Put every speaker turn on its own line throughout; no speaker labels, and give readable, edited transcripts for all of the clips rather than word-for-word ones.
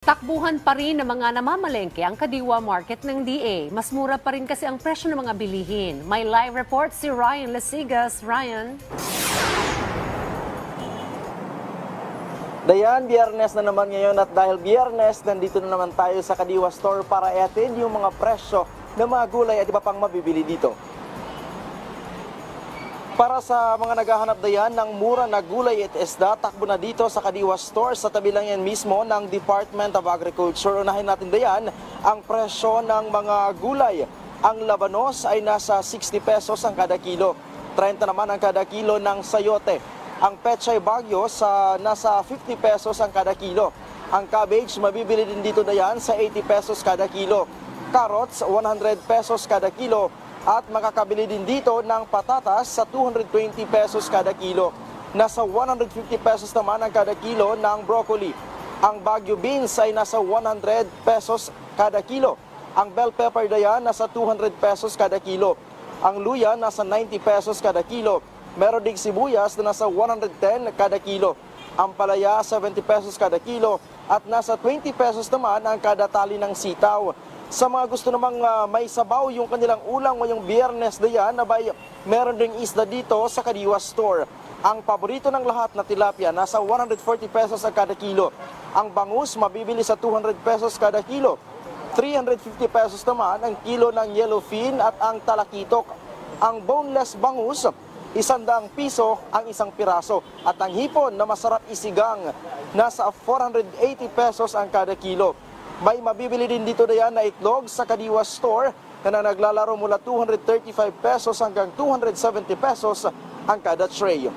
Takbuhan pa rin ng mga namamalengke ang Kadiwa Market ng DA. Mas mura pa rin kasi ang presyo ng mga bilihin. May live report si Ryan Lasigas. Ryan?
Dayan, Biyernes na naman ngayon at dahil Biyernes, nandito na naman tayo sa Kadiwa Store para i-attend yung mga presyo ng mga gulay at iba pang mabibili dito. Para sa mga naghahanap dayan ng mura na gulay at isda, takbo na dito sa Kadiwa Store sa tabi lang yan mismo ng Department of Agriculture. Unahin natin dayan ang presyo ng mga gulay. Ang labanos ay nasa 60 pesos ang kada kilo. 30 naman ang kada kilo ng sayote. Ang pechay bagyo nasa 50 pesos ang kada kilo. Ang cabbage mabibili din dito dayan sa 80 pesos kada kilo. Carrots 100 pesos kada kilo. At makakabili din dito ng patatas sa 220 pesos kada kilo. Nasa 150 pesos naman ang kada kilo ng broccoli. Ang Baguio beans ay nasa 100 pesos kada kilo. Ang bell pepper dayan nasa 200 pesos kada kilo. Ang luya nasa 90 pesos kada kilo. Meron ding sibuyas na nasa 110 kada kilo. Ang palaya 70 pesos kada kilo. At nasa 20 pesos naman ang kada tali ng sitaw. Sa mga gusto namang may sabaw yung kanilang ulang ngayong Biyernes dayan, abay meron ding isda dito sa Kadiwa Store. Ang paborito ng lahat na tilapia nasa 140 pesos ang kada kilo. Ang bangus mabibili sa 200 pesos kada kilo. 350 pesos naman ang kilo ng yellowfin at ang talakitok. Ang boneless bangus, 100 piso ang isang piraso. At ang hipon na masarap isigang, nasa 480 pesos ang kada kilo. May mabibili din dito dayan na itlog sa Kadiwa Store na naglalaro mula 235 pesos hanggang 270 pesos ang kada tray.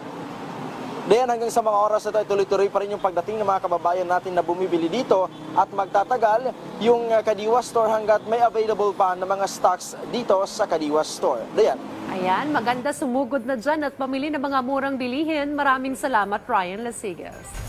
Dayan hanggang sa mga oras na tuloy-tuloy pa rin yung pagdating ng mga kababayan natin na bumibili dito at magtatagal yung Kadiwa Store hanggat may available pa ng mga stocks dito sa Kadiwa Store. Dayan.
Ayan, maganda sumugod na dyan at pamili ng mga murang bilihin. Maraming salamat, Ryan Lasigas.